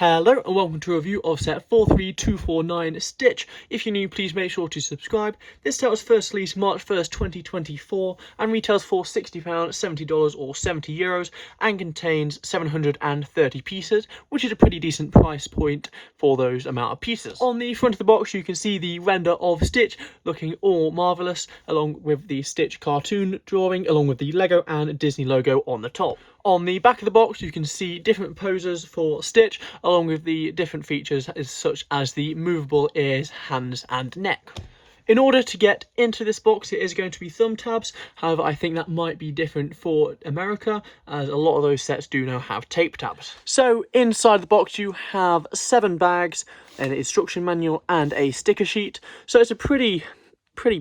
Hello and welcome to a review of set 43249 Stitch. If you're new, please make sure to subscribe. This set was first released March 1st, 2024 and retails for £60, $70 or €70 and contains 730 pieces, which is a pretty decent price point for those amount of pieces. On the front of the box you can see the render of Stitch looking all marvellous, along with the Stitch cartoon drawing, along with the Lego and Disney logo on the top. On the back of the box you can see different poses for Stitch, along with the different features such as the movable ears, hands and neck. In order to get into this box, it is going to be thumb tabs. However, I think that might be different for America, as a lot of those sets do now have tape tabs. So inside the box you have 7 bags, an instruction manual and a sticker sheet. So it's a pretty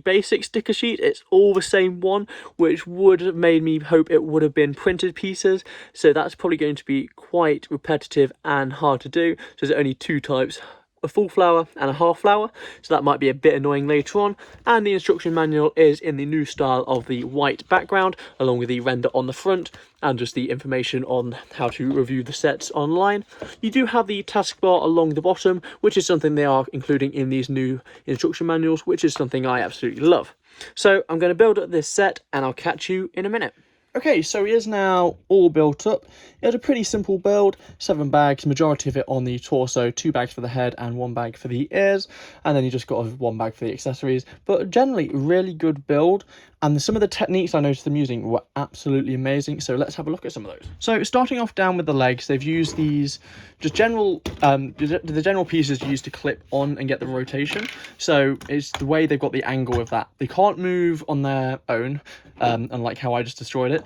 basic sticker sheet. It's all the same one, which would have made me hope it would have been printed pieces, so that's probably going to be quite repetitive and hard to do. So there's only 2 types, a full flower and a half flower, so that might be a bit annoying later on. And the instruction manual is in the new style of the white background, along with the render on the front and just the information on how to review the sets online. You do have the taskbar along the bottom, which is something they are including in these new instruction manuals, which is something I absolutely love. So I'm going to build up this set and I'll catch you in a minute. Okay, so it is now all built up. It's a pretty simple build, 7 bags, majority of it on the torso, 2 bags for the head and 1 bag for the ears, and then you just got 1 bag for the accessories. But generally, really good build, and some of the techniques I noticed them using were absolutely amazing, so let's have a look at some of those. So starting off down with the legs, they've used these just general, the general pieces used to clip on and get the rotation. So it's the way they've got the angle of that. They can't move on their own, unlike how I just destroyed it,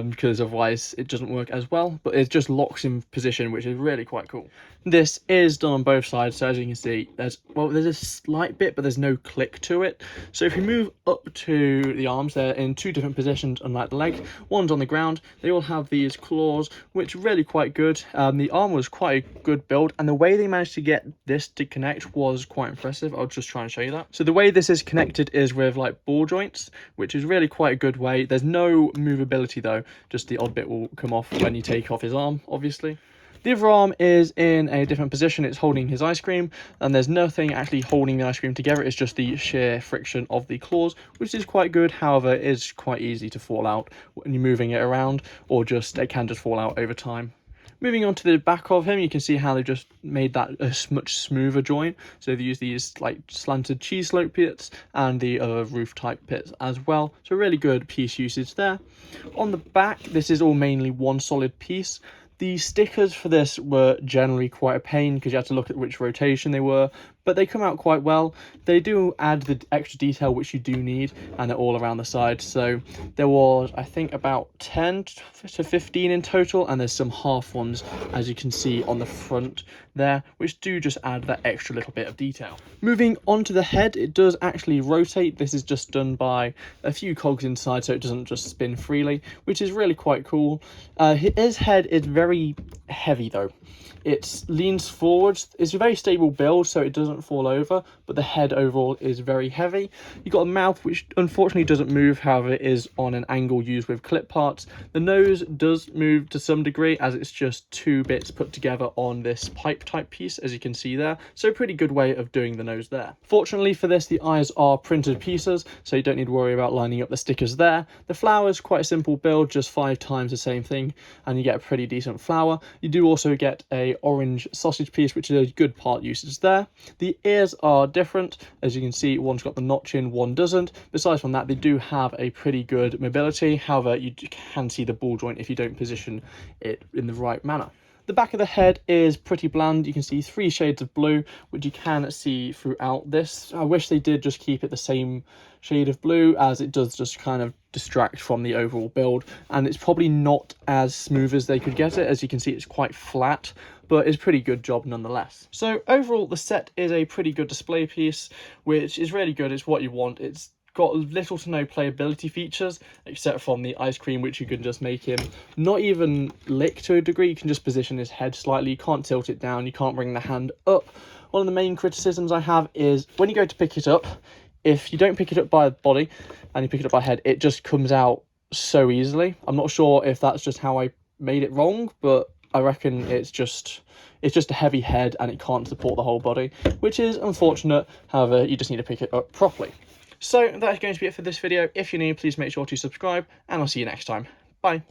because otherwise it doesn't work as well, but it just locks in position, which is really quite cool. This is done on both sides, so as you can see, there's a slight bit, but there's no click to it. So if you move up to the arms, they're in 2 different positions, unlike the legs. One's on the ground. They all have these claws, which are really quite good. The arm was quite a good build, and the way they managed to get this to connect was quite impressive. I'll just try and show you that. So the way this is connected is with like ball joints, which is really quite a good way. There's no movability though, just the odd bit will come off when you take off his arm, obviously. The other arm is in a different position. It's holding his ice cream, and there's nothing actually holding the ice cream together. It's just the sheer friction of the claws, which is quite good. However, it is quite easy to fall out when you're moving it around, or it can just fall out over time. Moving on to the back of him, you can see how they just made that a much smoother joint. So they use these like slanted cheese slope pits and the other roof type pits as well. So really good piece usage there. On the back, this is all mainly one solid piece. The stickers for this were generally quite a pain because you had to look at which rotation they were, but they come out quite well. They do add the extra detail which you do need, and they're all around the side. So there was, I think, about 10 to 15 in total, and there's some half ones, as you can see on the front there, which do just add that extra little bit of detail. Moving on to the head, it does actually rotate. This is just done by a few cogs inside, so it doesn't just spin freely, which is really quite cool. His head is very heavy though. It leans forwards. It's a very stable build, so it doesn't fall over, but the head overall is very heavy. You've got a mouth which unfortunately doesn't move, however it is on an angle used with clip parts. The nose does move to some degree, as it's just 2 bits put together on this pipe type piece, as you can see there. So a pretty good way of doing the nose there. Fortunately for this, the eyes are printed pieces, so you don't need to worry about lining up the stickers there. The flower is quite a simple build, just 5 times the same thing, and you get a pretty decent flower. You do also get a orange sausage piece, which is a good part usage there. The ears are different, as you can see, one's got the notch in, one doesn't. Besides from that, they do have a pretty good mobility. However, you can see the ball joint if you don't position it in the right manner. The back of the head is pretty bland. You can see 3 shades of blue, which you can see throughout this. I wish they did just keep it the same shade of blue, as it does just kind of distract from the overall build, and it's probably not as smooth as they could get it. As you can see, it's quite flat, but it's a pretty good job nonetheless. So overall, the set is a pretty good display piece, which is really good. It's what you want. It's got little to no playability features, except from the ice cream, which you can just make him not even lick to a degree. You can just position his head slightly. You can't tilt it down. You can't bring the hand up. One of the main criticisms I have is when you go to pick it up, if you don't pick it up by the body and you pick it up by head, it just comes out so easily. I'm not sure if that's just how I made it wrong, but I reckon it's just a heavy head and it can't support the whole body, which is unfortunate. However, you just need to pick it up properly. So that is going to be it for this video. If you're new, please make sure to subscribe, and I'll see you next time. Bye.